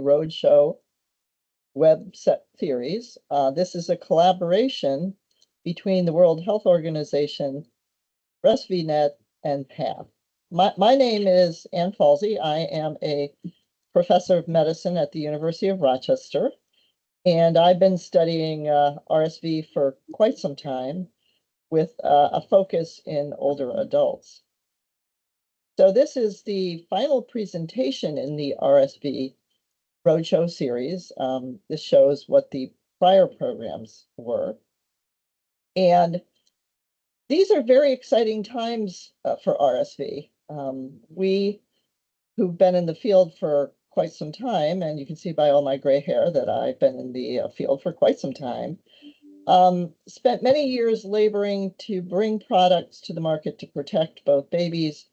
Roadshow web series. This is a collaboration between the World Health Organization, RSVNet, and PATH. My name is Ann Falsey. I am a professor of medicine at the University of Rochester, and I've been studying RSV for quite some time with a focus in older adults. So this is the final presentation in the RSV Roadshow series. This shows what the prior programs were. And these are very exciting times for RSV. We who've been in the field for quite some time, and you can see by all my gray hair that I've been in the field for quite some time, spent many years laboring to bring products to the market to protect both babies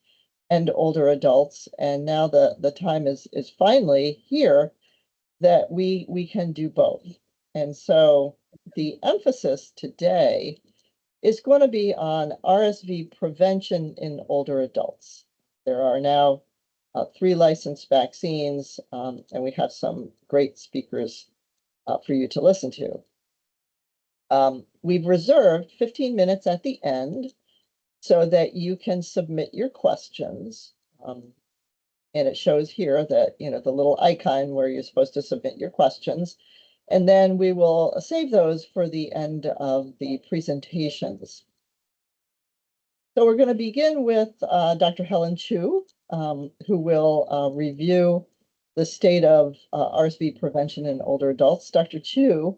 and older adults. And now the time is finally here that we can do both. And so the emphasis today is going to be on RSV prevention in older adults. There are now 3 licensed vaccines, and we have some great speakers for you to listen to. We've reserved 15 minutes at the end so that you can submit your questions. And it shows here that, the little icon where you're supposed to submit your questions. And then we will save those for the end of the presentations. So we're going to begin with Dr. Helen Chu, who will review the state of RSV prevention in older adults. Dr. Chu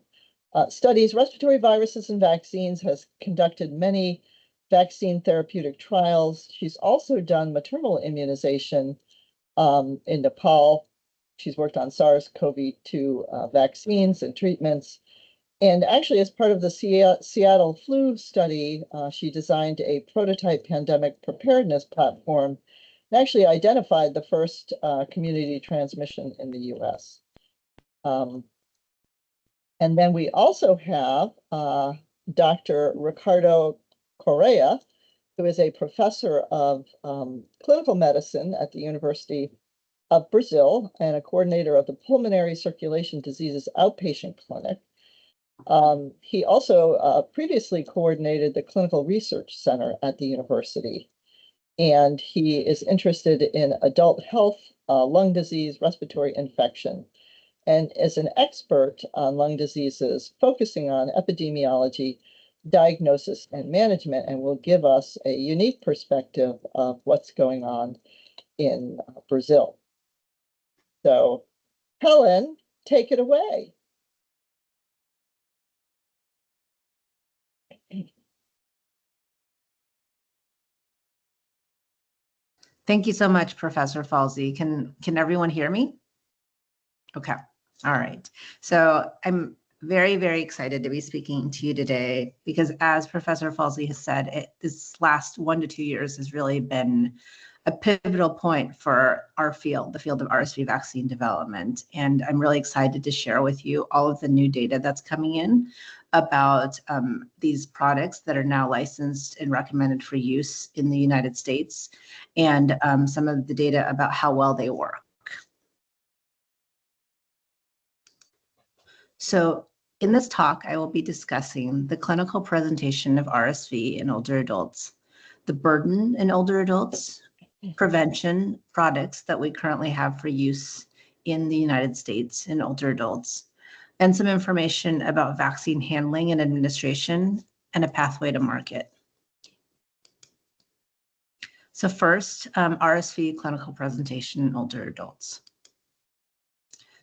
studies respiratory viruses and vaccines, has conducted many vaccine therapeutic trials. She's also done maternal immunization in Nepal. She's worked on SARS-CoV-2 vaccines and treatments. And actually, as part of the Seattle flu study, she designed a prototype pandemic preparedness platform and actually identified the first community transmission in the US. And then we also have Dr. Ricardo Correa, who is a professor of clinical medicine at the University of Brazil and a coordinator of the Pulmonary Circulation Diseases Outpatient Clinic. He also previously coordinated the Clinical Research Center at the university, and he is interested in adult health, lung disease, respiratory infection, and is an expert on lung diseases, focusing on epidemiology, diagnosis, and management, and will give us a unique perspective of what's going on in Brazil. So, Helen, take it away. Thank you so much, Professor Falsey. Can everyone hear me? Okay. All right. So I'm very, very excited to be speaking to you today because, as Professor Falsey has said, this last 1 to 2 years has really been a pivotal point for our field, the field of RSV vaccine development. And I'm really excited to share with you all of the new data that's coming in about these products that are now licensed and recommended for use in the United States, and some of the data about how well they work. So in this talk, I will be discussing the clinical presentation of RSV in older adults, the burden in older adults, prevention products that we currently have for use in the United States in older adults, and some information about vaccine handling and administration and a pathway to market. So first, RSV clinical presentation in older adults.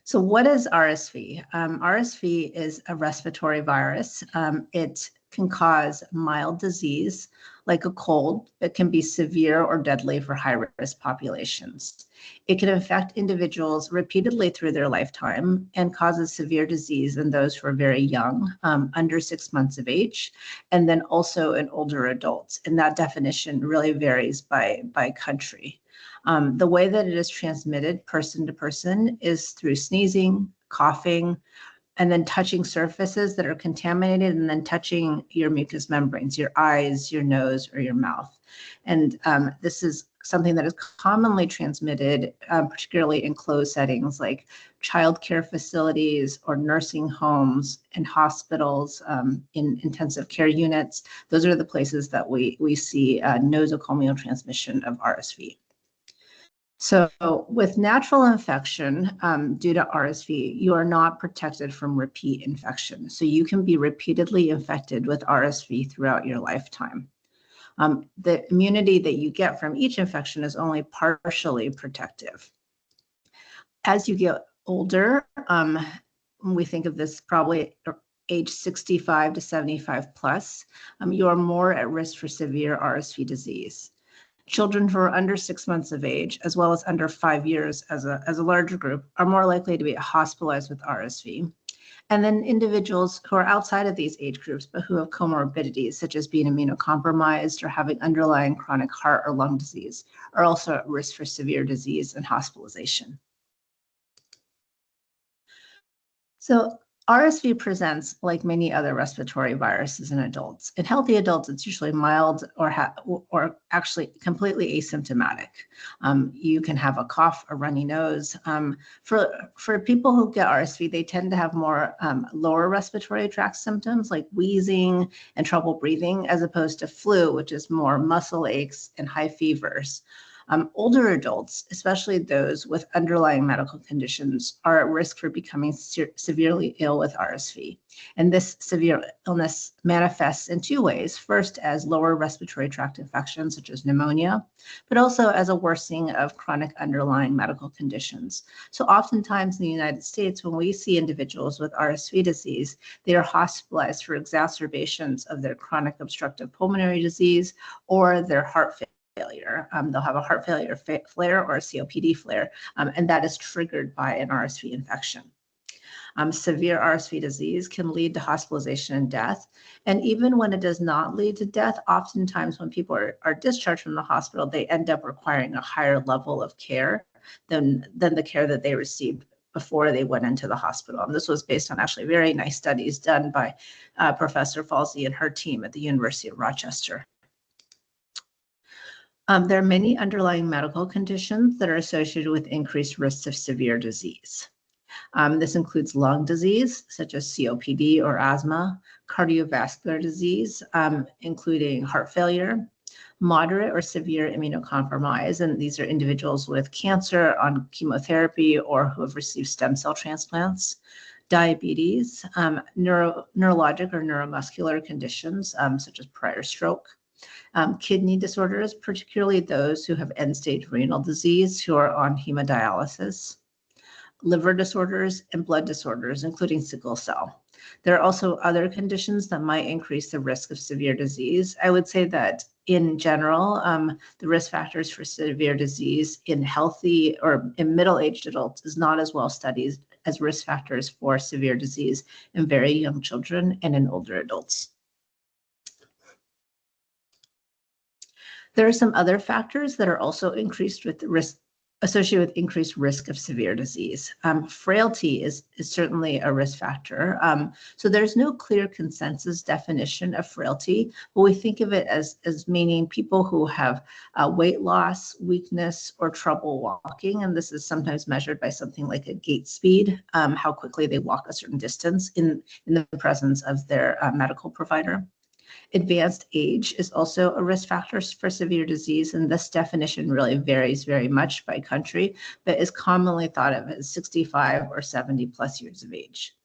So what is RSV? RSV is a respiratory virus. It can cause mild disease like a cold. It can be severe or deadly for high-risk populations. It can infect individuals repeatedly through their lifetime and causes severe disease in those who are very young, under 6 months of age, and then also in older adults. And that definition really varies by country. The way that it is transmitted person to person is through sneezing, coughing, and then touching surfaces that are contaminated, and then touching your mucous membranes, your eyes, your nose, or your mouth. And this is something that is commonly transmitted, particularly in closed settings like childcare facilities or nursing homes and hospitals, in intensive care units. Those are the places that we see nosocomial transmission of RSV. So with natural infection due to RSV, you are not protected from repeat infection. So you can be repeatedly infected with RSV throughout your lifetime. The immunity that you get from each infection is only partially protective. As you get older, we think of this probably age 65 to 75 plus, you are more at risk for severe RSV disease. Children who are under 6 months of age, as well as under 5 years as a larger group, are more likely to be hospitalized with RSV. And then individuals who are outside of these age groups, but who have comorbidities, such as being immunocompromised or having underlying chronic heart or lung disease, are also at risk for severe disease and hospitalization. So RSV presents like many other respiratory viruses in adults. In healthy adults, it's usually mild or actually completely asymptomatic. You can have a cough, a runny nose. For people who get RSV, they tend to have more lower respiratory tract symptoms like wheezing and trouble breathing, as opposed to flu, which is more muscle aches and high fevers. Older adults, especially those with underlying medical conditions, are at risk for becoming severely ill with RSV. And this severe illness manifests in two ways. First, as lower respiratory tract infections, such as pneumonia, but also as a worsening of chronic underlying medical conditions. So oftentimes in the United States, when we see individuals with RSV disease, they are hospitalized for exacerbations of their chronic obstructive pulmonary disease or their heart failure. They'll have a heart failure flare or a COPD flare, and that is triggered by an RSV infection. Severe RSV disease can lead to hospitalization and death. And even when it does not lead to death, oftentimes when people are discharged from the hospital, they end up requiring a higher level of care than the care that they received before they went into the hospital. And this was based on actually very nice studies done by Professor Falsey and her team at the University of Rochester. There are many underlying medical conditions that are associated with increased risks of severe disease. This includes lung disease, such as COPD or asthma, cardiovascular disease, including heart failure, moderate or severe immunocompromise, and these are individuals with cancer on chemotherapy or who have received stem cell transplants, diabetes, neurologic or neuromuscular conditions, such as prior stroke, kidney disorders, particularly those who have end-stage renal disease, who are on hemodialysis, liver disorders, and blood disorders, including sickle cell. There are also other conditions that might increase the risk of severe disease. I would say that in general, the risk factors for severe disease in healthy or in middle-aged adults is not as well studied as risk factors for severe disease in very young children and in older adults. There are some other factors that are also associated with increased risk of severe disease. Frailty is certainly a risk factor. So there's no clear consensus definition of frailty, but we think of it as meaning people who have weight loss, weakness, or trouble walking. And this is sometimes measured by something like a gait speed, how quickly they walk a certain distance in the presence of their medical provider. Advanced age is also a risk factor for severe disease, and this definition really varies very much by country, but is commonly thought of as 65 or 70 plus years of age,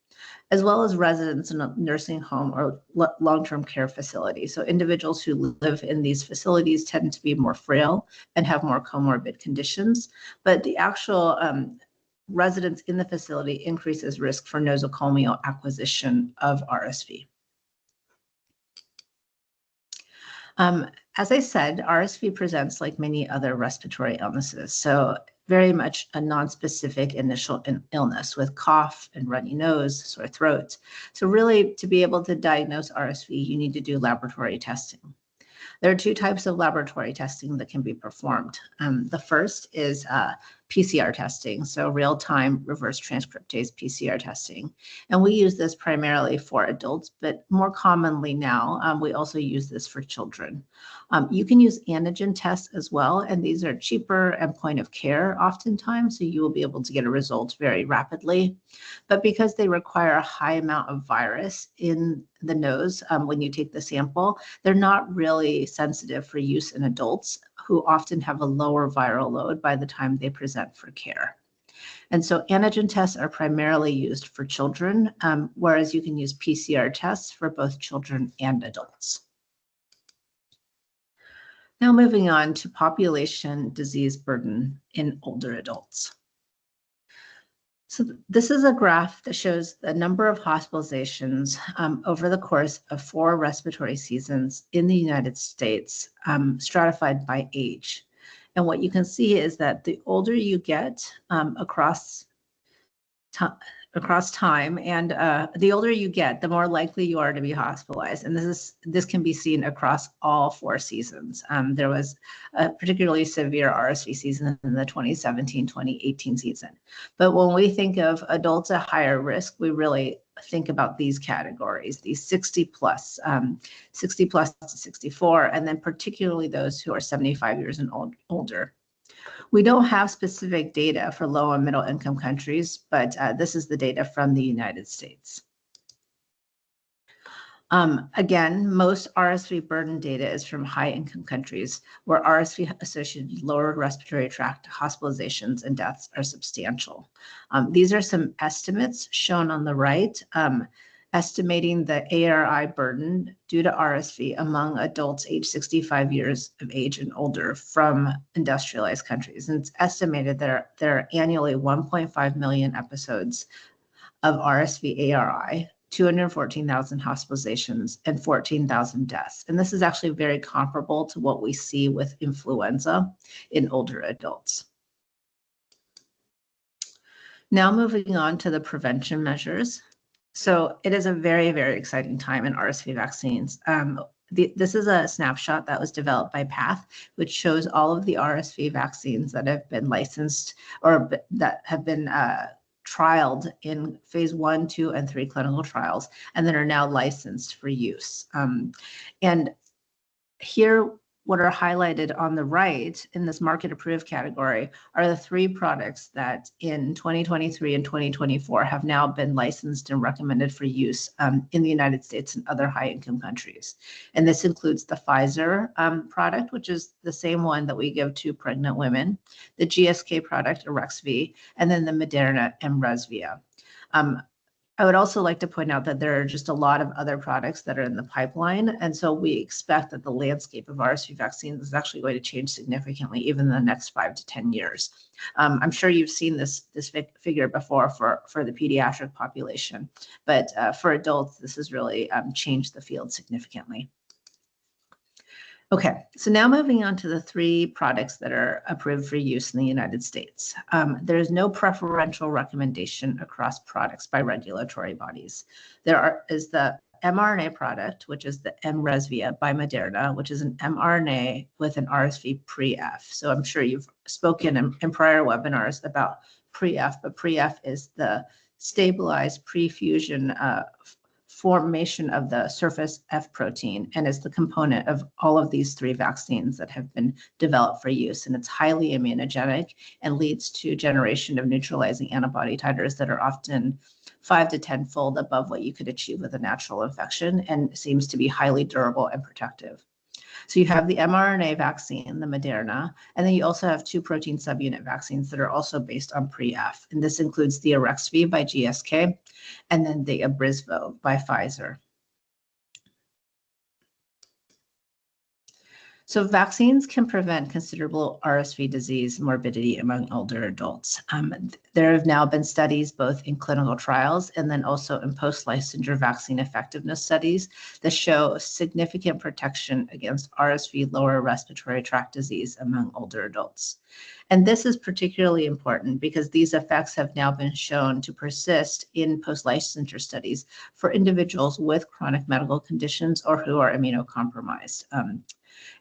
as well as residents in a nursing home or long-term care facility. So individuals who live in these facilities tend to be more frail and have more comorbid conditions, but the actual residence in the facility increases risk for nosocomial acquisition of RSV. As I said, RSV presents like many other respiratory illnesses, so very much a nonspecific initial illness with cough and runny nose, sore throat. So really, to be able to diagnose RSV, you need to do laboratory testing. There are two types of laboratory testing that can be performed. The first is PCR testing, so real-time reverse transcriptase PCR testing. And we use this primarily for adults, but more commonly now, we also use this for children. You can use antigen tests as well, and these are cheaper and point of care oftentimes, so you will be able to get a result very rapidly. But because they require a high amount of virus in the nose when you take the sample, they're not really sensitive for use in adults who often have a lower viral load by the time they present for care. And so antigen tests are primarily used for children, whereas you can use PCR tests for both children and adults. Now moving on to population disease burden in older adults. So this is a graph that shows the number of hospitalizations over the course of 4 respiratory seasons in the United States, stratified by age. And what you can see is that the older you get across time, and the older you get, the more likely you are to be hospitalized. And this can be seen across all 4 seasons. There was a particularly severe RSV season in the 2017-2018 season. But when we think of adults at higher risk, we really think about these categories, these 60 plus to 64, and then particularly those who are 75 years and older. We don't have specific data for low and middle income countries, but this is the data from the United States. Again, most RSV burden data is from high income countries where RSV associated lower respiratory tract hospitalizations and deaths are substantial. These are some estimates shown on the right, estimating the ARI burden due to RSV among adults aged 65 years of age and older from industrialized countries. And it's estimated that there are annually 1.5 million episodes of RSV ARI, 214,000 hospitalizations, and 14,000 deaths. And this is actually very comparable to what we see with influenza in older adults. Now moving on to the prevention measures. So it is a very, very exciting time in RSV vaccines. This is a snapshot that was developed by PATH, which shows all of the RSV vaccines that have been licensed or that have been trialed in phase 1, 2, and 3 clinical trials, and then are now licensed for use. And here, what are highlighted on the right in this market approved category are the 3 products that in 2023 and 2024 have now been licensed and recommended for use in the United States and other high income countries. And this includes the Pfizer product, which is the same one that we give to pregnant women, the GSK product, RSV, and then the Moderna mRESVIA. I would also like to point out that there are just a lot of other products that are in the pipeline. And so we expect that the landscape of RSV vaccines is actually going to change significantly, even in the next 5 to 10 years. I'm sure you've seen this figure before for the pediatric population, but for adults, this has really changed the field significantly. Okay, so now moving on to the 3 products that are approved for use in the United States. There is no preferential recommendation across products by regulatory bodies. There is the mRNA product, which is the mRESVIA by Moderna, which is an mRNA with an RSV pre-F. So I'm sure you've spoken in prior webinars about pre-F, but pre-F is the stabilized pre-fusion formation of the surface F protein and is the component of all of these 3 vaccines that have been developed for use. And it's highly immunogenic and leads to generation of neutralizing antibody titers that are often 5 to 10-fold above what you could achieve with a natural infection and seems to be highly durable and protective. So you have the mRNA vaccine, the Moderna, and then you also have 2 protein subunit vaccines that are also based on pre-F. And this includes the RSV by GSK and then the Abrysvo by Pfizer. So vaccines can prevent considerable RSV disease morbidity among older adults. There have now been studies both in clinical trials and then also in post-licensure vaccine effectiveness studies that show significant protection against RSV lower respiratory tract disease among older adults. And this is particularly important because these effects have now been shown to persist in post-licensure studies for individuals with chronic medical conditions or who are immunocompromised.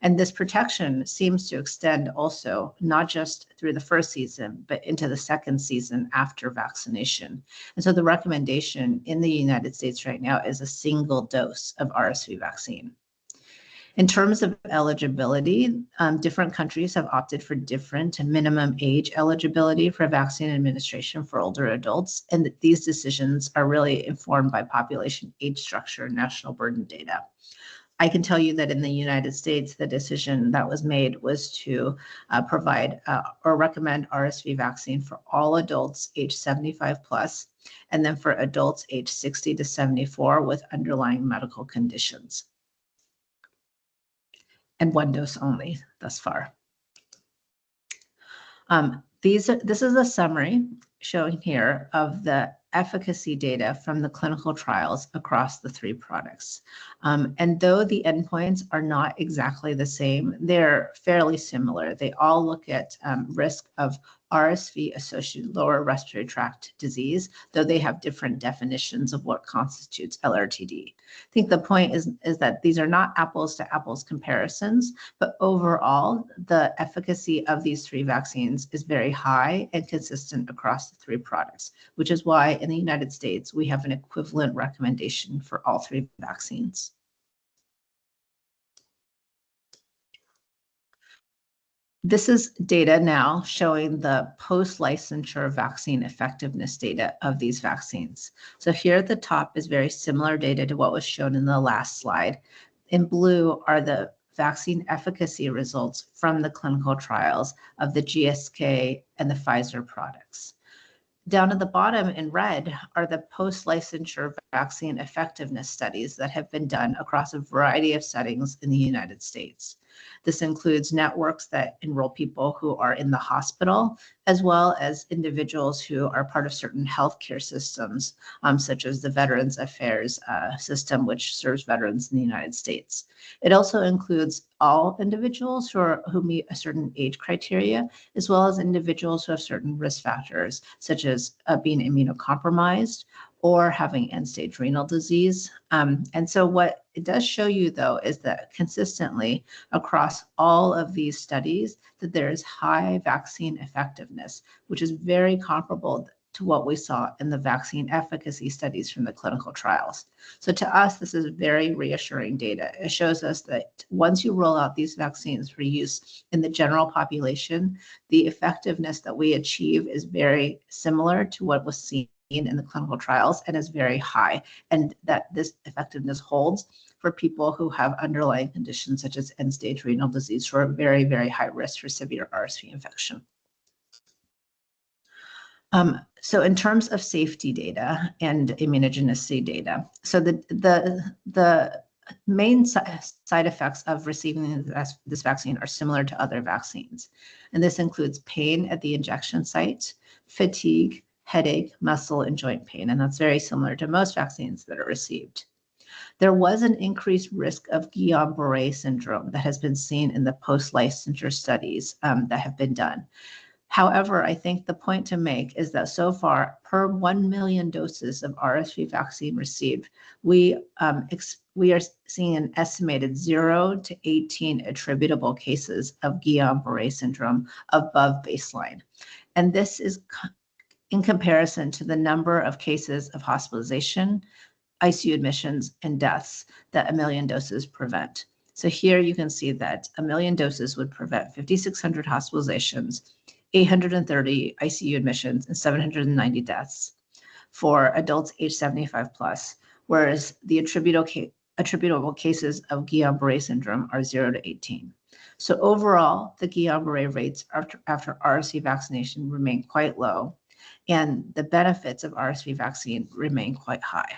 And this protection seems to extend also not just through the first season, but into the second season after vaccination. And so the recommendation in the United States right now is a single dose of RSV vaccine. In terms of eligibility, different countries have opted for different minimum age eligibility for vaccine administration for older adults, and these decisions are really informed by population age structure and national burden data. I can tell you that in the United States, the decision that was made was to provide or recommend RSV vaccine for all adults age 75 plus, and then for adults age 60 to 74 with underlying medical conditions. And one dose only thus far. This is a summary showing here of the efficacy data from the clinical trials across the three products. And though the endpoints are not exactly the same, they're fairly similar. They all look at risk of RSV-associated lower respiratory tract disease, though they have different definitions of what constitutes LRTD. I think the point is that these are not apples to apples comparisons, but overall, the efficacy of these three vaccines is very high and consistent across the three products, which is why in the United States, we have an equivalent recommendation for all three vaccines. This is data now showing the post-licensure vaccine effectiveness data of these vaccines. So here at the top is very similar data to what was shown in the last slide. In blue are the vaccine efficacy results from the clinical trials of the GSK and the Pfizer products. Down at the bottom in red are the post-licensure vaccine effectiveness studies that have been done across a variety of settings in the United States. This includes networks that enroll people who are in the hospital, as well as individuals who are part of certain healthcare systems, such as the Veterans Affairs system, which serves veterans in the United States. It also includes all individuals who meet a certain age criteria, as well as individuals who have certain risk factors, such as being immunocompromised or having end-stage renal disease. And so what it does show you, though, is that consistently across all of these studies, that there is high vaccine effectiveness, which is very comparable to what we saw in the vaccine efficacy studies from the clinical trials. So to us, this is very reassuring data. It shows us that once you roll out these vaccines for use in the general population, the effectiveness that we achieve is very similar to what was seen in the clinical trials and is very high, and that this effectiveness holds for people who have underlying conditions such as end-stage renal disease who are very, very high risk for severe RSV infection. So in terms of safety data and immunogenicity data, so the main side effects of receiving this vaccine are similar to other vaccines. And this includes pain at the injection site, fatigue, headache, muscle, and joint pain. And that's very similar to most vaccines that are received. There was an increased risk of Guillain-Barré syndrome that has been seen in the post-licensure studies that have been done. However, I think the point to make is that so far, per 1 million doses of RSV vaccine received, we are seeing an estimated 0 to 18 attributable cases of Guillain-Barré syndrome above baseline. And this is in comparison to the number of cases of hospitalization, ICU admissions, and deaths that 1 million doses prevent. So here you can see that 1 million doses would prevent 5,600 hospitalizations, 830 ICU admissions, and 790 deaths for adults age 75 plus, whereas the attributable cases of Guillain-Barré syndrome are 0 to 18. So overall, the Guillain-Barré rates after RSV vaccination remain quite low, and the benefits of RSV vaccine remain quite high.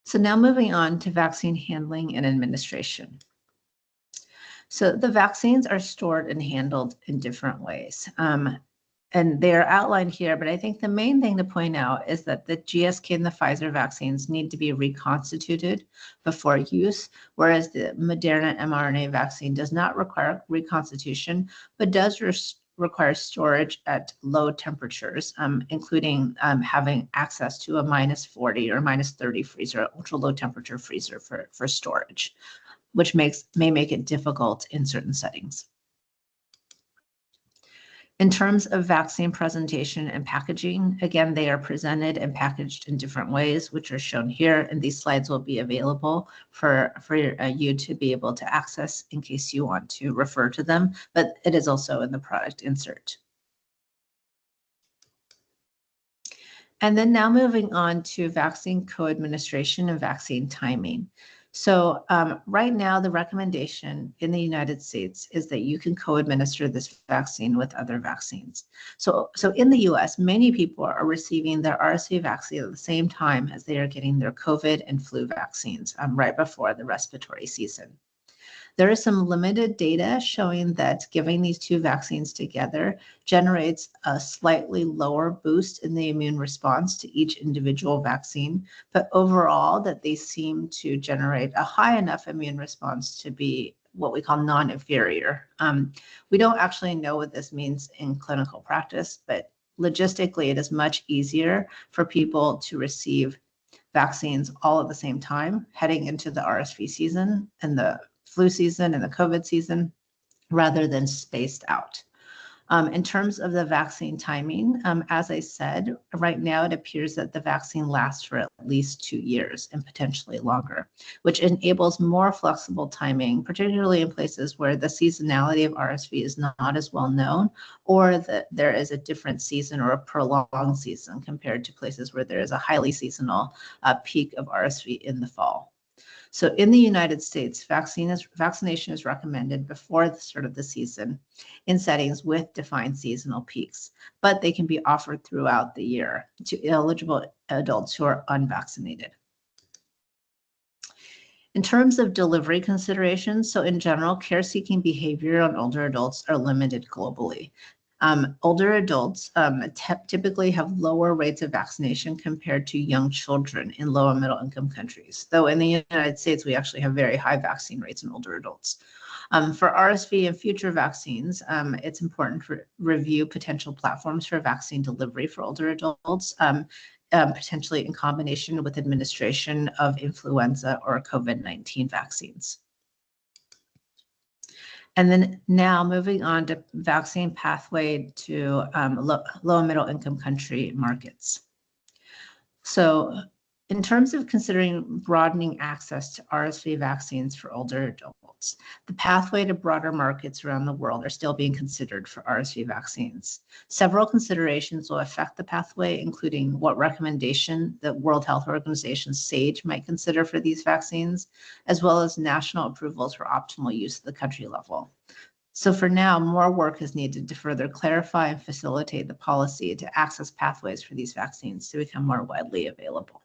So now moving on to vaccine handling and administration. So the vaccines are stored and handled in different ways. And they're outlined here, but I think the main thing to point out is that the GSK and the Pfizer vaccines need to be reconstituted before use, whereas the Moderna mRNA vaccine does not require reconstitution, but does require storage at low temperatures, including having access to a -40 or -30 freezer, ultra low temperature freezer for storage. which may make it difficult in certain settings. In terms of vaccine presentation and packaging, again, they are presented and packaged in different ways, which are shown here, and these slides will be available for you to be able to access in case you want to refer to them, but it is also in the product insert. And then now moving on to vaccine co-administration and vaccine timing. So right now, the recommendation in the United States is that you can co-administer this vaccine with other vaccines. So in the US, many people are receiving their RSV vaccine at the same time as they are getting their COVID and flu vaccines right before the respiratory season. There is some limited data showing that giving these two vaccines together generates a slightly lower boost in the immune response to each individual vaccine, but overall that they seem to generate a high enough immune response to be what we call non-inferior. We don't actually know what this means in clinical practice, but logistically it is much easier for people to receive vaccines all at the same time heading into the RSV season and the flu season and the COVID season rather than spaced out. In terms of the vaccine timing, as I said, right now it appears that the vaccine lasts for at least 2 years and potentially longer, which enables more flexible timing, particularly in places where the seasonality of RSV is not as well known, or that there is a different season or a prolonged season compared to places where there is a highly seasonal peak of RSV in the fall. So in the United States, vaccination is recommended before the start of the season in settings with defined seasonal peaks, but they can be offered throughout the year to eligible adults who are unvaccinated. In terms of delivery considerations, so in general, care-seeking behavior on older adults are limited globally. Older adults typically have lower rates of vaccination compared to young children in low and middle income countries. Though in the United States, we actually have very high vaccine rates in older adults. For RSV and future vaccines, it's important to review potential platforms for vaccine delivery for older adults, potentially in combination with administration of influenza or COVID-19 vaccines. And then now moving on to vaccine pathway to low and middle income country markets. So in terms of considering broadening access to RSV vaccines for older adults, the pathway to broader markets around the world are still being considered for RSV vaccines. Several considerations will affect the pathway, including what recommendation the World Health Organization SAGE might consider for these vaccines, as well as national approvals for optimal use at the country level. So for now, more work is needed to further clarify and facilitate the policy to access pathways for these vaccines to become more widely available.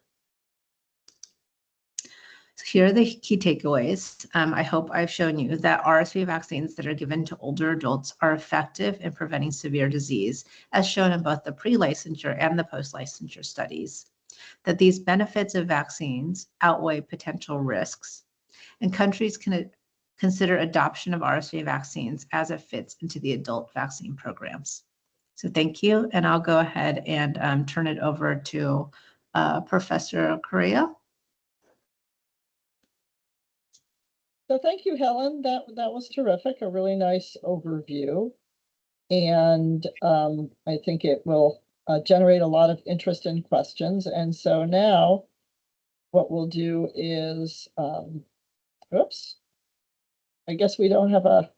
So here are the key takeaways. I hope I've shown you that RSV vaccines that are given to older adults are effective in preventing severe disease, as shown in both the pre-licensure and the post-licensure studies, that these benefits of vaccines outweigh potential risks, and countries can consider adoption of RSV vaccines as it fits into the adult vaccine programs. So thank you, and I'll go ahead and turn it over to Professor Correa. So thank you, Helen. That was terrific, a really nice overview. And I think it will generate a lot of interest and questions. And so now what we'll do is, oops, I guess we don't have a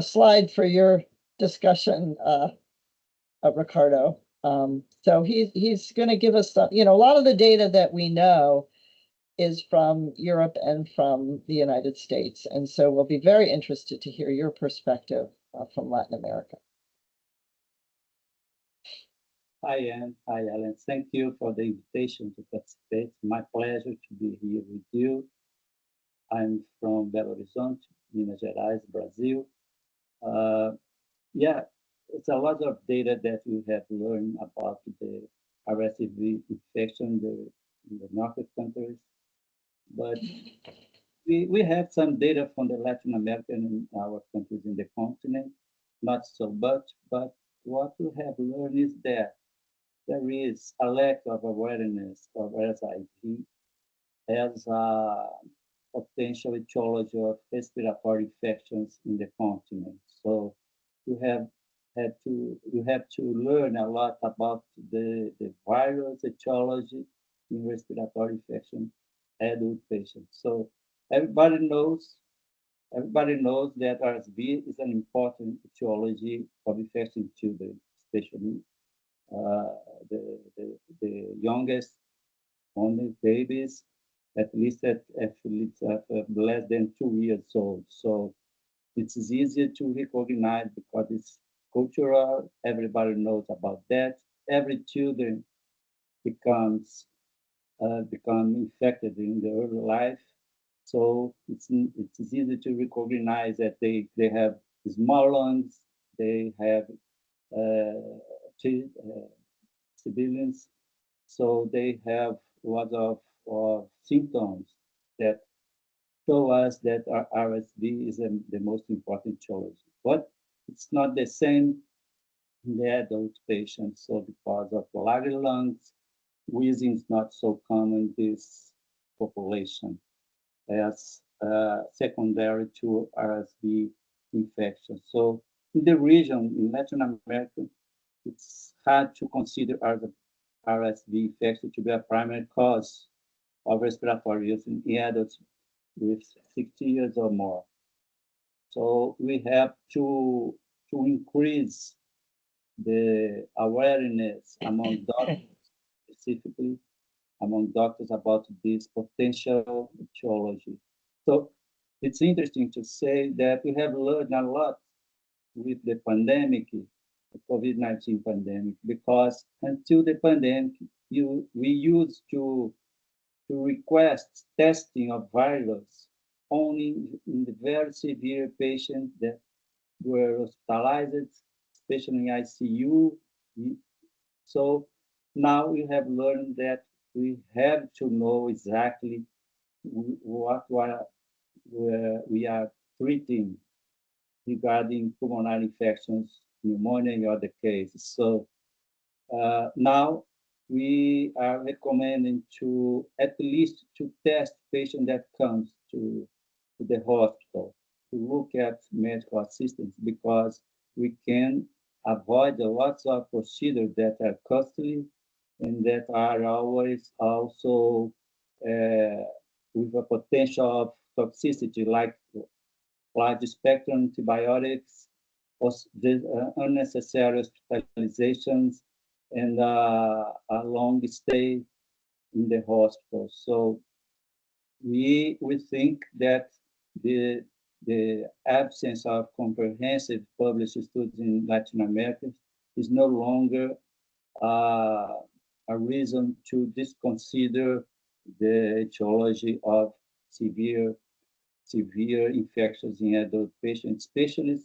slide for your discussion, Ricardo. So he's going to give us some, a lot of the data that we know is from Europe and from the United States. And so we'll be very interested to hear your perspective from Latin America. Hi, Anne. Hi, Ellen. Thank you for the invitation to participate. My pleasure to be here with you. I'm from Belo Horizonte, Minas Gerais, Brazil. Yeah, it's a lot of data that we have learned about the RSV infection in the Nordic countries. But we have some data from the Latin American and our countries in the continent, not so much, but what we have learned is that there is a lack of awareness of RSV as a potential etiology of respiratory infections in the continent. So you have you have to learn a lot about the virus etiology in respiratory infection adult patients. So everybody knows everybody knows that RSV is an important etiology of infection in children, especially uh, the youngest, only babies, at least less than 2 years old. So it's easier to recognize because it's cultural. Everybody knows about that. Every children becomes become infected in the early life. So it's easy to recognize that they have small lungs, they have uh, civilians, so they have a lot of symptoms that show us that our RSV is the most important challenge. But it's not the same in the adult patients. So because of the larger lungs, wheezing is not so common in this population as secondary to RSV infection. So in the region, in Latin America, it's hard to consider RSV infection to be a primary cause of respiratory illness in adults with 60 years or more. So we have to increase the awareness among doctors, specifically among doctors about this potential etiology. So it's interesting to say that we have learned a lot with the pandemic, the COVID-19 pandemic, because until the pandemic, we used to request testing of virus only in the very severe patients that were hospitalized, especially in ICU. So now we have learned that we have to know exactly what we are treating regarding pulmonary infections, pneumonia, in other cases. So now we are recommending to at least to test patient that comes to the hospital to look at medical assistance because we can avoid a lot of procedures that are costly and that are always also with a potential of toxicity like large spectrum antibiotics, unnecessary hospitalizations, and a long stay in the hospital. So we think that the the absence of comprehensive published studies in Latin America is no longer uh, a reason to disconsider the etiology of severe infections in adult patients, especially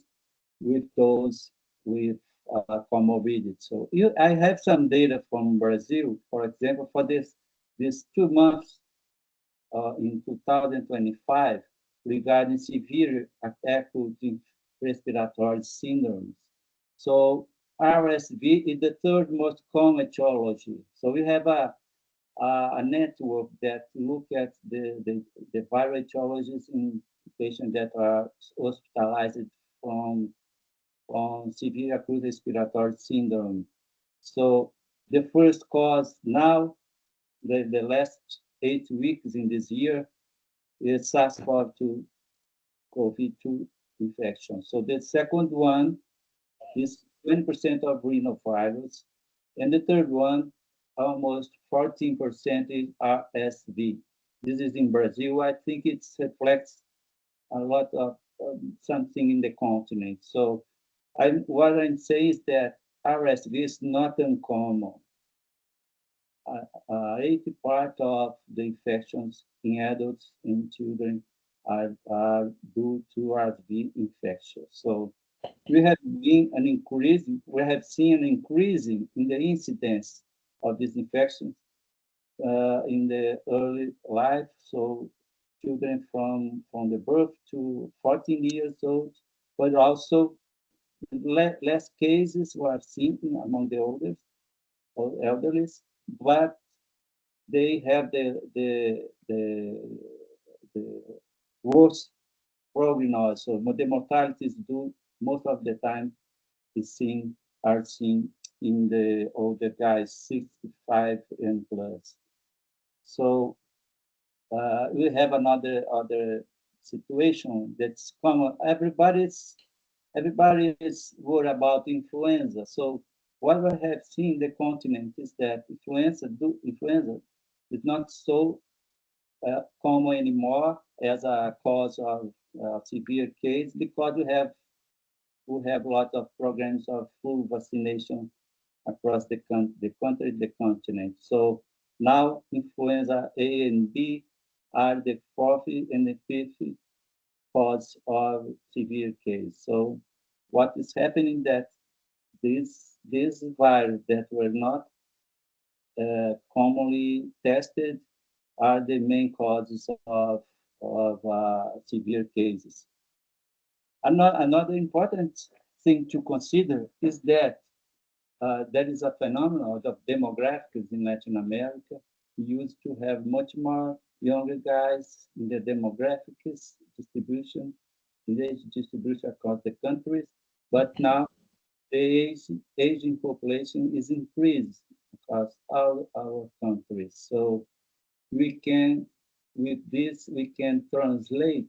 with those with comorbidity. So I have some data from Brazil, for example, for this 2 months in 2025 regarding severe acute respiratory syndromes. So RSV is the third most common etiology. So we have a network that look at the viral etiologies in patients that are hospitalized from, from severe acute respiratory syndrome. So the first cause now, the last 8 weeks in this year, is SARS-CoV-2 COVID-2 infection. So the second one is 20% of rhinovirus. And the third one, almost 14% is RSV. This is in Brazil. I think it reflects a lot of something in the continent. So what I'm saying is that RSV is not uncommon. 80% of the infections in adults and children are due to RSV infection. So we have seen an increasing in the incidence of these infections in the early life. So children from the birth to 14 years old, but also less cases were seen among the oldest or elderly, but they have the worst prognosis. So the mortality is due most of the time is seen are seen in the older guys, 65 and plus. So we have another situation that's common. Everybody is worried about influenza. So what we have seen in the continent is that influenza is not so common anymore as a cause of severe case because we have a lot of programs of full vaccination across the country, the continent. So now influenza A and B are the fourth and the fifth cause of severe case. So what is happening that these virus that were not commonly tested are the main causes of severe cases. Another important thing to consider is that there is a phenomenon of demographics in Latin America. We used to have much more younger guys in the demographics distribution, in the age distribution across the countries, but now the aging population is increased across all our countries. So we can, with this, we can translate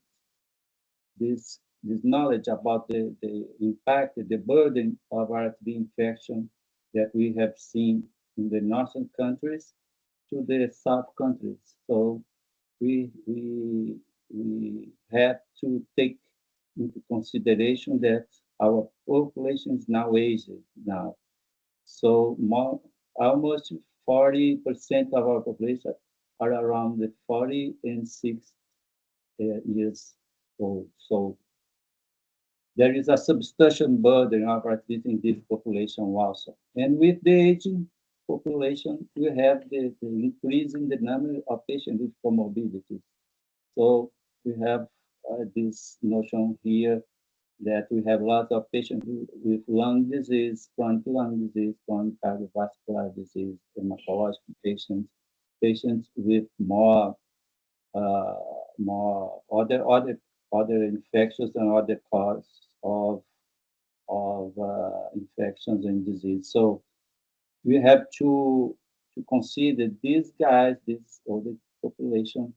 this knowledge about the impact, the burden of RSV infection that we have seen in the northern countries to the south countries. So we have to take into consideration that our population is now aged now. So almost 40% of our population are around the 40 and 6 years old. So there is a substantial burden of arthritis in this population also. And with the aging population, we have the increase in the number of patients with comorbidities. So we have this notion here that we have lots of patients with lung disease, chronic lung disease, chronic cardiovascular disease, hematological patients, patients with uh, more other infections and other causes of infections and disease. So we have to consider these guys, this older population,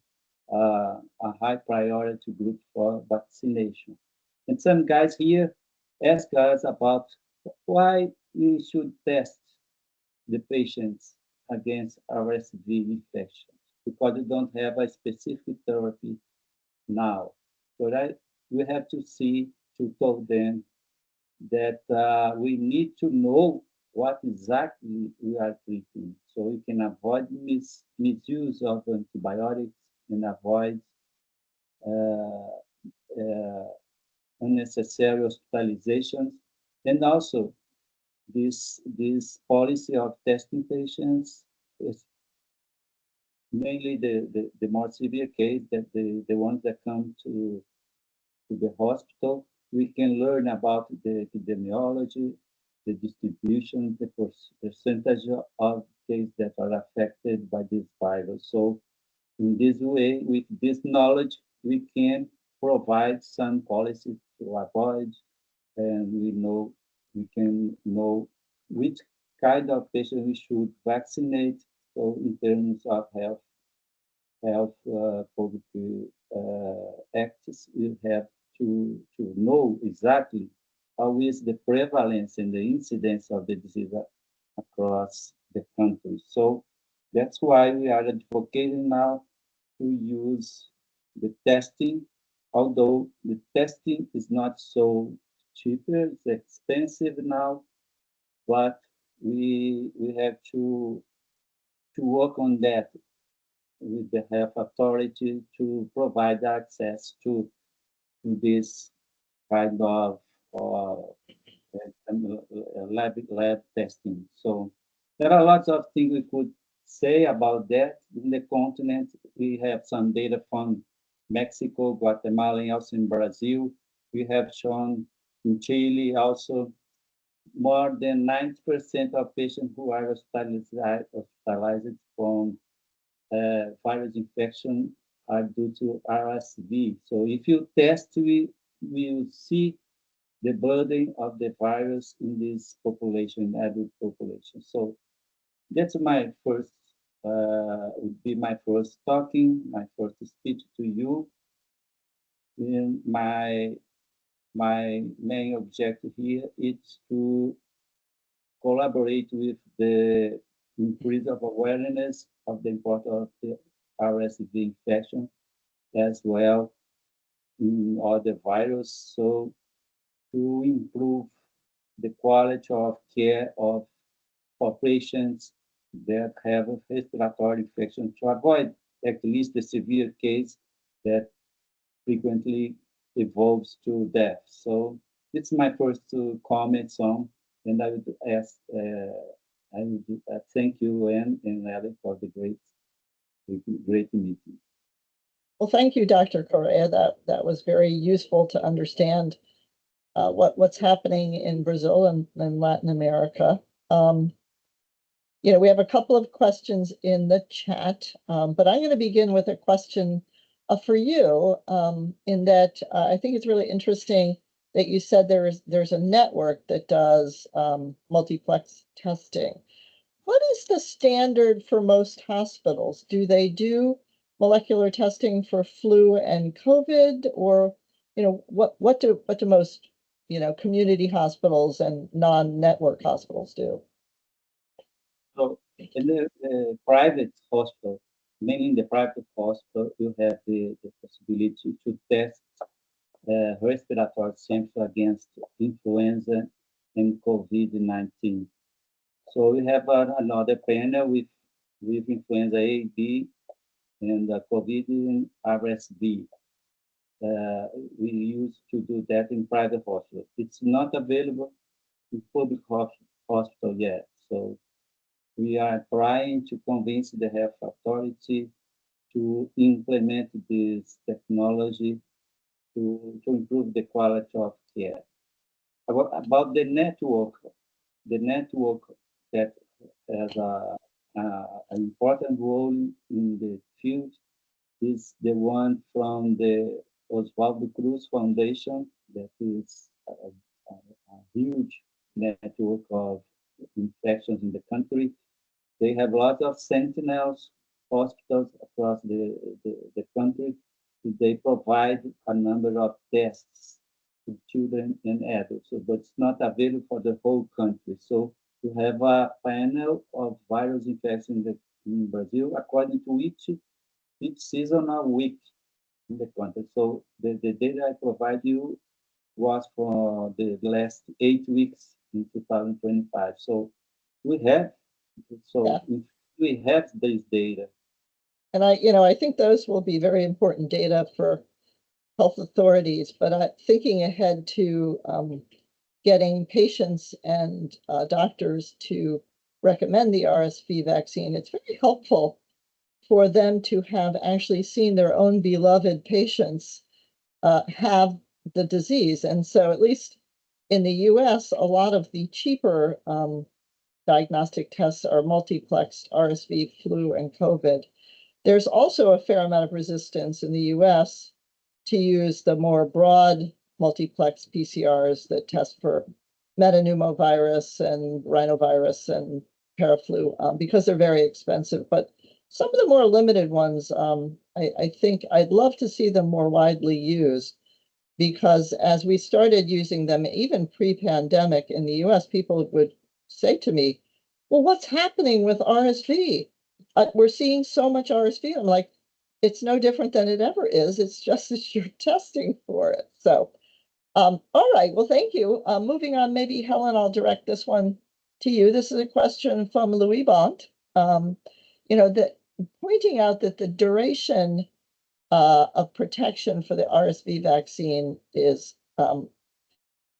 a high priority group for vaccination. And some guys here ask us about why we should test the patients against RSV infection because they don't have a specific therapy now. So that we have to see to tell them that we need to know what exactly we are treating so we can avoid misuse of antibiotics and avoid uh, uh, unnecessary hospitalizations. And also this policy of testing patients is mainly the more severe case that the ones that come to the hospital, we can learn about the epidemiology, the distribution, the percentage of cases that are affected by this virus. So in this way, with this knowledge, we can provide some policies to avoid, and we can know which kind of patient we should vaccinate. So in terms of health public acts, we have to know exactly how is the prevalence and the incidence of the disease across the country. So that's why we are advocating now to use the testing, although the testing is not so cheaper, it's expensive now, but we have to work on that with the health authority to provide access to this kind of lab testing. So there are lots of things we could say about that. In the continent, we have some data from Mexico, Guatemala, and also in Brazil. We have shown in Chile also more than 90% of patients who are hospitalized from virus infection are due to RSV. So if you test, we will see the burden of the virus in this population, adult population. So that's my first, would be my first talking, my first speech to you. And my main objective here is to collaborate with the increase of awareness of the importance of the RSV infection as well in other virus. So to improve the quality of care of for patients that have a respiratory infection to avoid at least the severe case that frequently evolves to death. So it's my first two comments on, and I would ask, I would thank you, Anne and Ellie, for the great meeting. Well, thank you, Dr. Correa. That was very useful to understand what's happening in Brazil and Latin America. We have a couple of questions in the chat, but I'm going to begin with a question for you, in that I think it's really interesting that you said there's a network that does multiplex testing. What is the standard for most hospitals? Do they do molecular testing for flu and COVID, or what do most community hospitals and non-network hospitals do? So in the private hospital, mainly in the private hospital, you have the possibility to test respiratory sample against influenza and COVID-19. So we have another panel with influenza A, B, and COVID and RSV. We used to do that in private hospital. It's not available in public hospital yet. So we are trying to convince the health authority to implement this technology to improve the quality of care. About the network that has an important role in the field is the one from the Oswaldo Cruz Foundation, that is a huge network of infections in the country. They have lots of sentinels hospitals across the country. They provide a number of tests to children and adults, but it's not available for the whole country. So you have a panel of virus infection in Brazil according to each seasonal week in the country. So the data I provide you was for the last 8 weeks in 2025. So we have we have this data. And I think those will be very important data for health authorities, but thinking ahead to getting patients and doctors to recommend the RSV vaccine, it's very helpful for them to have actually seen their own beloved patients have the disease. And so at least in the US, a lot of the cheaper diagnostic tests are multiplexed RSV, flu, and COVID. There's also a fair amount of resistance in the US to use the more broad multiplex PCRs that test for metapneumovirus and rhinovirus and paraflu because they're very expensive. But some of the more limited ones, I think I'd love to see them more widely used, because as we started using them, even pre-pandemic in the US, people would say to me, well, what's happening with RSV? We're seeing so much RSV. I'm like, it's no different than it ever is. It's just that you're testing for it. So, all right. Well, thank you. Moving on, maybe Helen, I'll direct this one to you. This is a question from Louis Bont. Pointing out that the duration of protection for the RSV vaccine is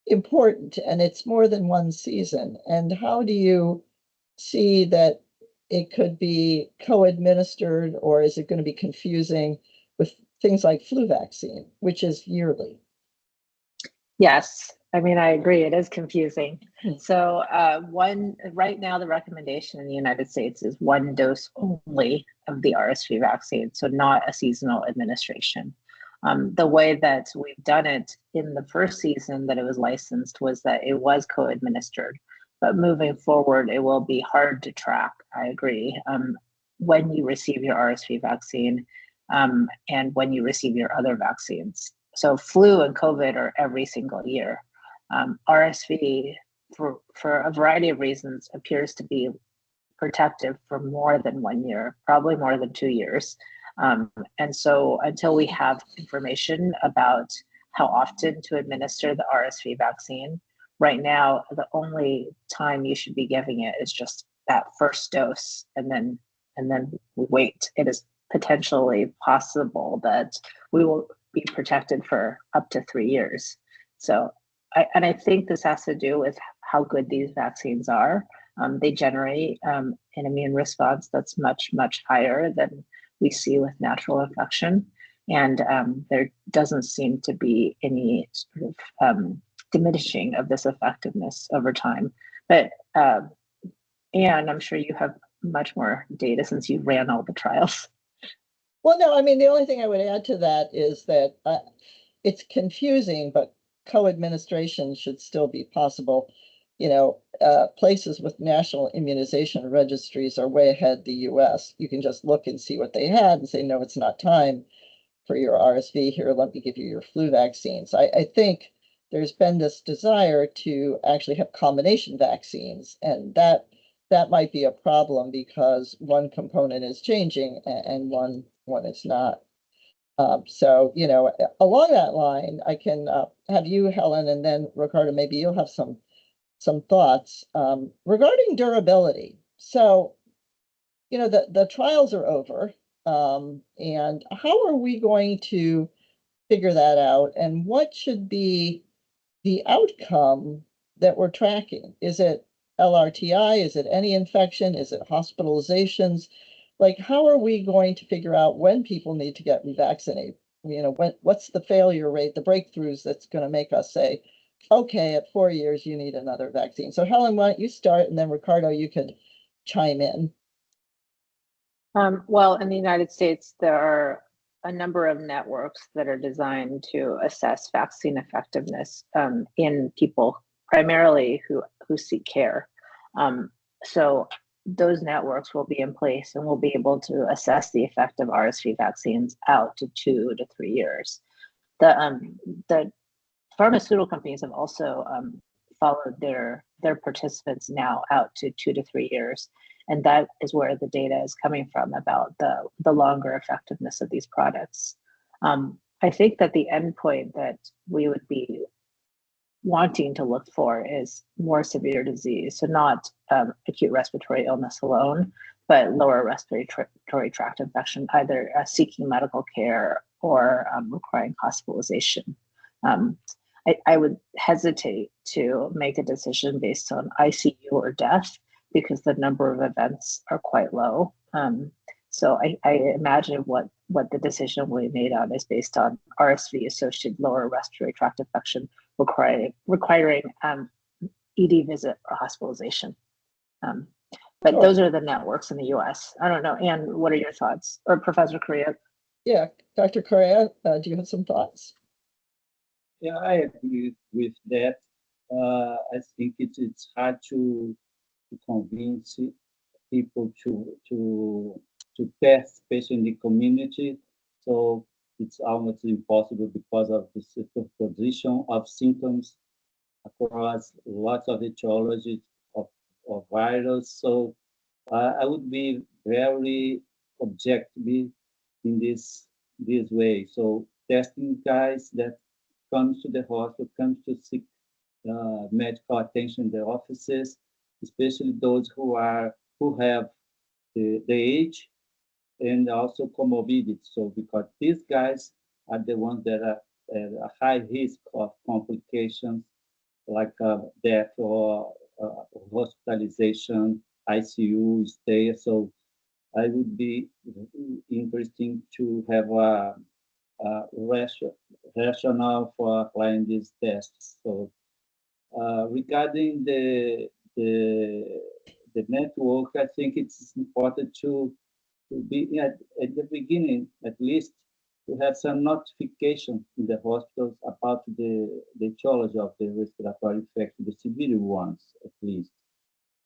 important, and it's more than one season. And how do you see that it could be co-administered, or is it going to be confusing with things like flu vaccine, which is yearly? Yes, I mean, I agree. It is confusing. Hmm. So, right now, the recommendation in the United States is one dose only of the RSV vaccine, so not a seasonal administration. The way that we've done it in the first season that it was licensed was that it was co-administered, but moving forward, it will be hard to track. I agree. When you receive your RSV vaccine, and when you receive your other vaccines. So, flu and COVID are every single year. RSV, for a variety of reasons, appears to be protective for more than 1 year, probably more than 2 years. And so until we have information about how often to administer the RSV vaccine, right now, the only time you should be giving it is just that first dose, and then we wait. It is potentially possible that we will be protected for up to 3 years. So, I think this has to do with how good these vaccines are. They generate an immune response that's much, much higher than we see with natural infection. And there doesn't seem to be any sort of diminishing of this effectiveness over time. But, and I'm sure you have much more data since you ran all the trials. Well, no, I mean, the only thing I would add to that is that it's confusing, but co-administration should still be possible. Places with national immunization registries are way ahead the US. You can just look and see what they had and say, no, it's not time for your RSV. Here, let me give you your flu vaccines. I think there's been this desire to actually have combination vaccines, and that might be a problem because one component is changing and one is not. So, along that line, I can have you, Helen, and then Ricardo, maybe you'll have some thoughts regarding durability. So, the trials are over, and how are we going to figure that out? And what should be the outcome that we're tracking? Is it LRTI? Is it any infection? Is it hospitalizations? Like, how are we going to figure out when people need to get revaccinated? What's the failure rate, the breakthroughs that's going to make us say, okay, at 4 years, you need another vaccine. So Helen, why don't you start, and then Ricardo, you could chime in. Well, in the United States, there are a number of networks that are designed to assess vaccine effectiveness in people primarily who seek care. So those networks will be in place and will be able to assess the effect of RSV vaccines out to 2 to 3 years. The pharmaceutical companies have also followed their participants now out to 2 to 3 years, and that is where the data is coming from about the longer effectiveness of these products. I think that the endpoint that we would be wanting to look for is more severe disease, so not acute respiratory illness alone, but lower respiratory tract infection, either seeking medical care or requiring hospitalization. I would hesitate to make a decision based on ICU or death because the number of events are quite low. So I imagine what the decision will be made on is based on RSV associated lower respiratory tract infection requiring ED visit or hospitalization. But Sure. those are the networks in the US. I don't know. Anne, what are your thoughts? Or Professor Correa? Yeah, Dr. Correa, do you have some thoughts? Yeah, I agree with that. I think it's hard to convince people to test, especially in the community. So it's almost impossible because of the superposition of symptoms across lots of etiologies of virus. So I would be very objective in this way. So testing guys that comes to the hospital, comes to seek medical attention in the offices, especially those who have the age and also comorbidity. So because these guys are the ones that are at a high risk of complications like death or hospitalization, ICU stay. So I would be interesting to have a rationale for applying these tests. So Regarding the network, I think it's important to be at the beginning, at least, to have some notification in the hospitals about the etiology of the respiratory infection, the severe ones, at least,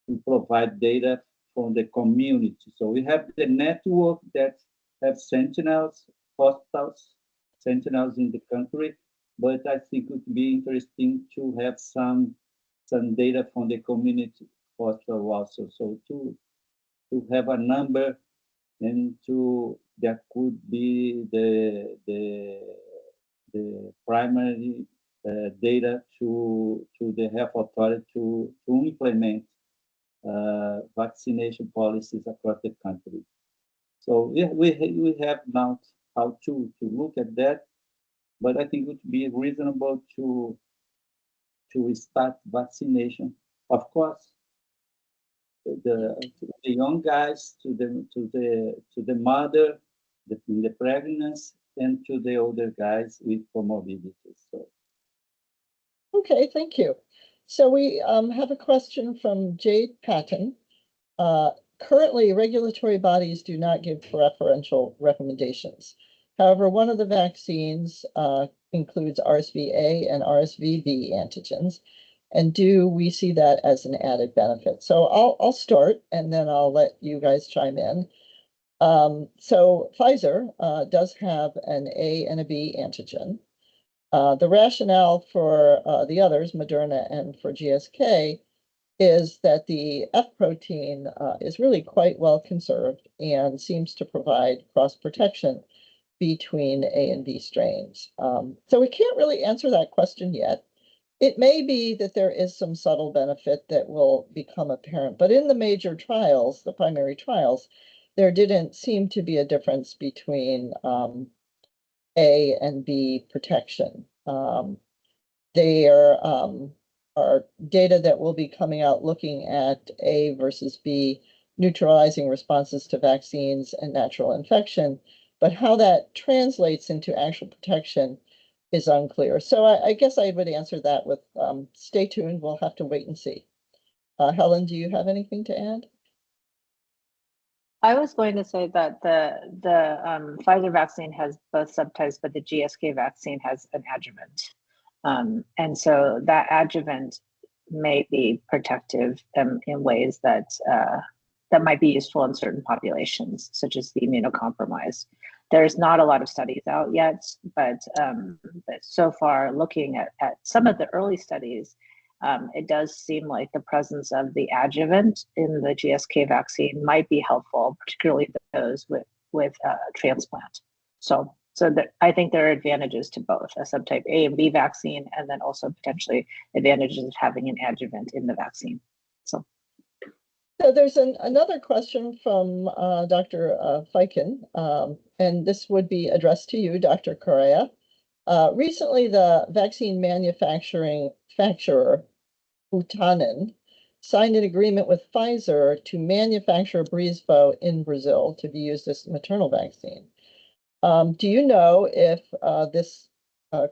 to provide data from the community. So we have the network that have sentinels, hospitals, sentinels in the country, but I think it would be interesting to have some data from the community hospital also. So to have a number and to that could be the primary data to the health authority to implement vaccination policies across the country. So we have now how to look at that, but I think it would be reasonable to start vaccination. Of course, to the young guys, to the mother, the pregnancy, and to the older guys with comorbidities. So. Okay, thank you. So we have a question from Jade Patton. Currently, regulatory bodies do not give preferential recommendations. However, one of the vaccines includes RSV-A and RSV-B antigens. And do we see that as an added benefit? So I'll start, and then I'll let you guys chime in. So Pfizer does have an A and a B antigen. The rationale for the others, Moderna and for GSK, is that the F protein is really quite well conserved and seems to provide cross protection between A and B strains. So we can't really answer that question yet. It may be that there is some subtle benefit that will become apparent, but in the major trials, the primary trials, there didn't seem to be a difference between A and B protection. There are data that will be coming out looking at A versus B neutralizing responses to vaccines and natural infection, but how that translates into actual protection is unclear. So I guess I would answer that with stay tuned. We'll have to wait and see. Helen, do you have anything to add? I was going to say that the Pfizer vaccine has both subtypes, but the GSK vaccine has an adjuvant. And so that adjuvant may be protective in ways that that might be useful in certain populations, such as the immunocompromised. There's not a lot of studies out yet, but so far, looking at some of the early studies, it does seem like the presence of the adjuvant in the GSK vaccine might be helpful, particularly those with transplant. So that I think there are advantages to both a subtype A and B vaccine, and then also potentially advantages of having an adjuvant in the vaccine. So there's another question from Dr. Feiken, and this would be addressed to you, Dr. Correa. Recently, the vaccine manufacturer Butantan signed an agreement with Pfizer to manufacture Abrysvo in Brazil to be used as maternal vaccine. Do you know if this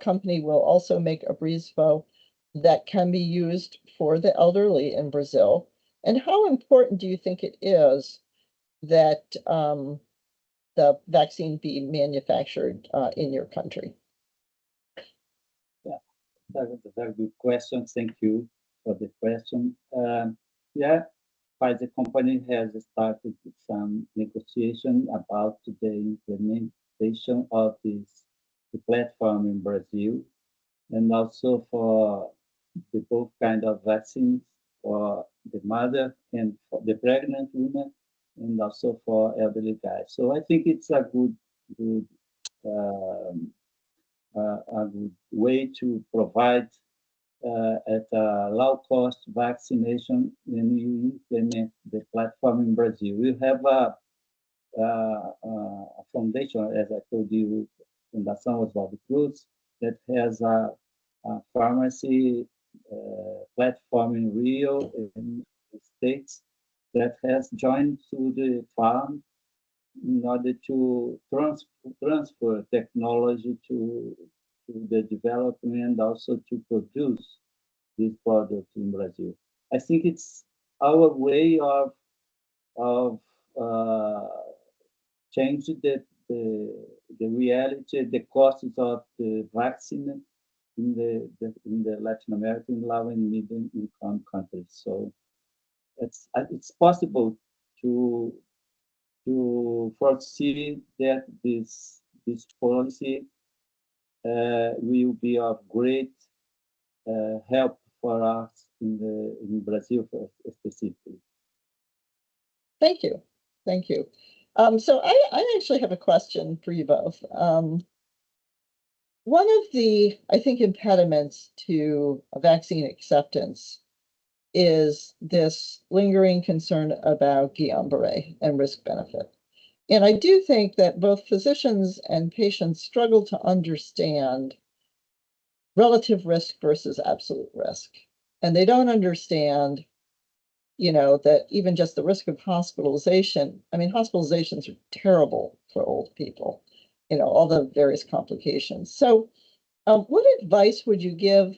company will also make Abrysvo that can be used for the elderly in Brazil? And how important do you think it is that the vaccine be manufactured in your country? Yeah, that was a very good question. Thank you for the question. Yeah, Pfizer company has started some negotiation about the implementation of the platform in Brazil, and also for the both kind of vaccines for the mother and for the pregnant woman, and also for elderly guys. So I think it's a good way to provide at a low cost vaccination when you implement the platform in Brazil. We have a foundation, as I told you, Fundação Oswaldo Cruz, that has a pharmacy platform in Rio, in the States, that has joined to the farm in order to transfer technology to the development and also to produce this product in Brazil. I think it's our way of change the reality, the costs of the vaccine in the Latin American low and medium income countries. So it's possible to foresee that this policy will be of great help for us in Brazil specifically. Thank you. Thank you. So I actually have a question for you both. One of the, I think, impediments to vaccine acceptance is this lingering concern about Guillain-Barré and risk benefit. And I do think that both physicians and patients struggle to understand relative risk versus absolute risk. And they don't understand, that even just the risk of hospitalization, I mean, hospitalizations are terrible for old people, all the various complications. So what advice would you give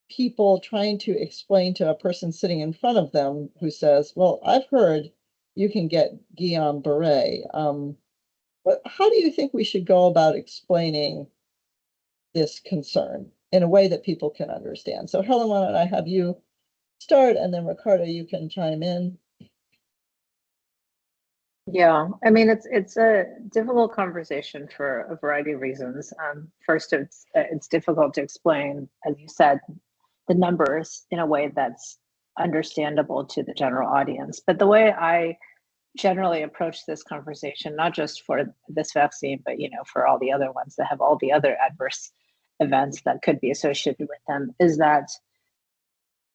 people trying to explain to a person sitting in front of them who says, well, I've heard you can get Guillain-Barré. But how do you think we should go about explaining this concern in a way that people can understand? So Helen, why don't I have you start, and then Ricardo, you can chime in. Yeah, I mean, it's a difficult conversation for a variety of reasons. First, it's difficult to explain, as you said, the numbers in a way that's understandable to the general audience. But the way I generally approach this conversation, not just for this vaccine, but for all the other ones that have all the other adverse events that could be associated with them, is that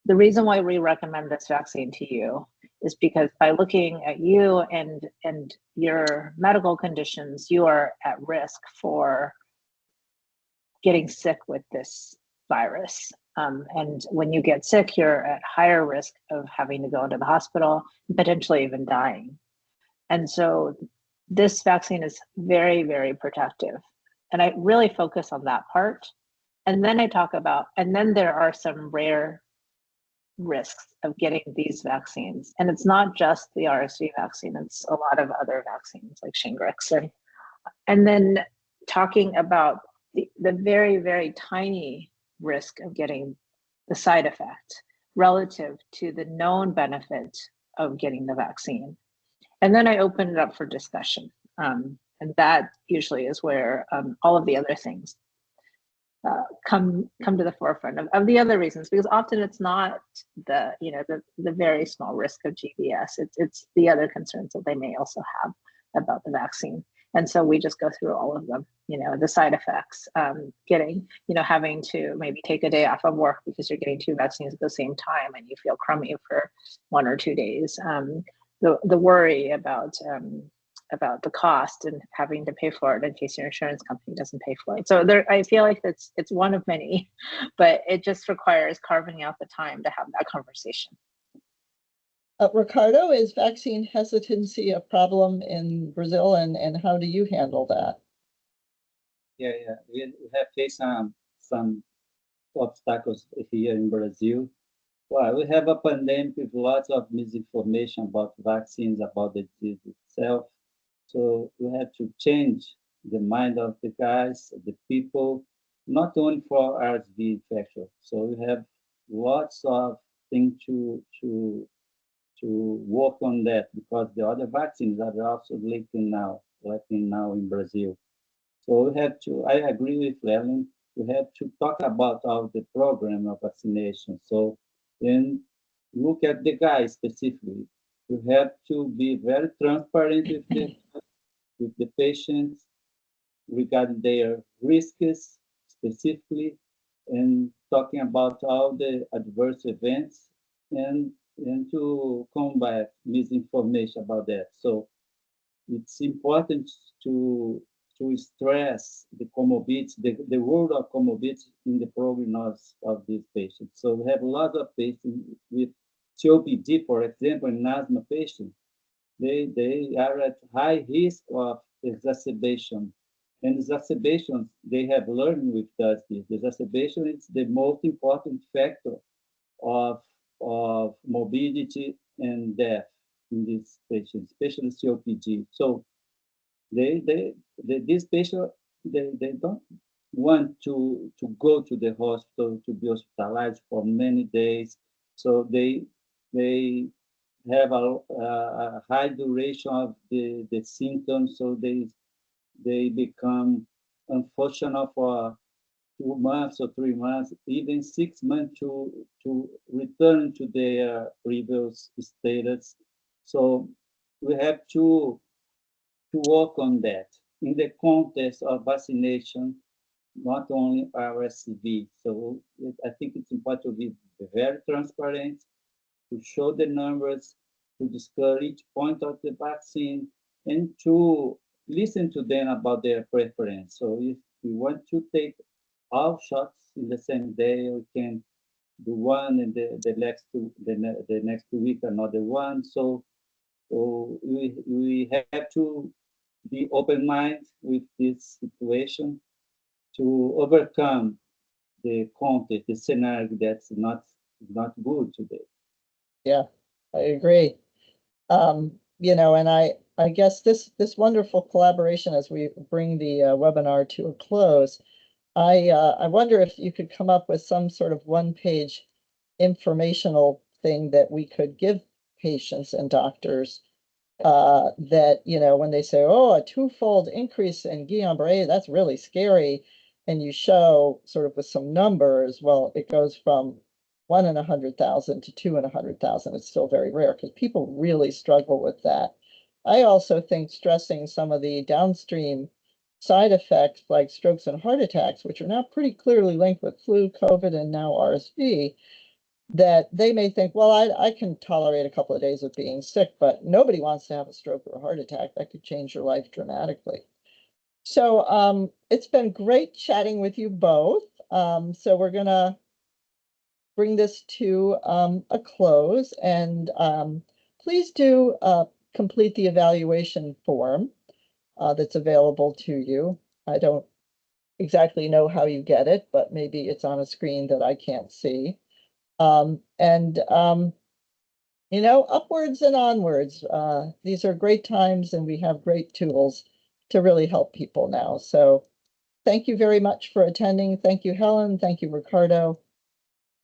the reason why we recommend this vaccine to you is because by looking at you and your medical conditions, you are at risk for getting sick with this virus. And when you get sick, you're at higher risk of having to go into the hospital and potentially even dying. And so this vaccine is very, very protective. And I really focus on that part. And then I talk about, and then there are some rare risks of getting these vaccines. And it's not just the RSV vaccine, it's a lot of other vaccines like Shingrix. And then talking about the very, very tiny risk of getting the side effect relative to the known benefit of getting the vaccine. And then I open it up for discussion. And that usually is where all of the other things come to the forefront of the other reasons, because often it's not the very small risk of GBS. It's the other concerns that they may also have about the vaccine. And so we just go through all of them, the side effects, having to maybe take a day off of work because you're getting two vaccines at the same time and you feel crummy for 1 or 2 days. The worry about the cost and having to pay for it in case your insurance company doesn't pay for it. So I feel like it's one of many, but it just requires carving out the time to have that conversation. Ricardo, is vaccine hesitancy a problem in Brazil, and how do you handle that? Yeah. We have faced some obstacles here in Brazil. Well, we have a pandemic with lots of misinformation about vaccines, about the disease itself. So we have to change the mind of the guys, the people, not only for RSV infection. So we have lots of things to work on that, because the other vaccines are also lacking now in Brazil. So we have to, I agree with Ellen, we have to talk about all the program of vaccination. So then look at the guys specifically. We have to be very transparent with the patients regarding their risks specifically, and talking about all the adverse events, and to combat misinformation about that. So it's important to stress the comorbidities, the role of comorbidities in the prognosis of these patients. So we have a lot of patients with COPD, for example, in asthma patients. They are at high risk of exacerbation And exacerbations, they have learned with us this. The exacerbation is the most important factor of morbidity and death in these patients, especially COPD. So these patients, they don't want to go to the hospital to be hospitalized for many days. So they have a high duration of the symptoms. So they become unfunctional for 2 months or 3 months, even 6 months to return to their previous status. So we have to work on that in the context of vaccination, not only RSV. So I think it's important to be very transparent, to show the numbers, to discuss each point of the vaccine, and to listen to them about their preference. So if we want to take all shots in the same day, we can do one, and the next 2 weeks another one. So we have to be open minded with this situation to overcome the context, the scenario that's not good today. Yeah, I agree. And I guess this wonderful collaboration as we bring the webinar to a close, I wonder if you could come up with some sort of one-page informational thing that we could give patients and doctors that, when they say, oh, a twofold increase in Guillain-Barré, that's really scary. And you show sort of with some numbers, well, it goes from 1 in 100,000 to 2 in 100,000. It's still very rare because people really struggle with that. I also think stressing some of the downstream side effects like strokes and heart attacks, which are now pretty clearly linked with flu, COVID, and now RSV, that they may think, well, I can tolerate a couple of days of being sick, but nobody wants to have a stroke or a heart attack. That could change your life dramatically. So it's been great chatting with you both. So we're going to bring this to a close, and please do complete the evaluation form that's available to you. I don't exactly know how you get it, but maybe it's on a screen that I can't see. Upwards and onwards. These are great times, and we have great tools to really help people now. So thank you very much for attending. Thank you, Helen. Thank you, Ricardo.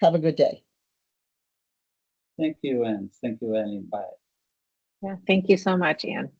Have a good day. Thank you, and thank you, Ellen. Bye. Yeah, thank you so much, Anne.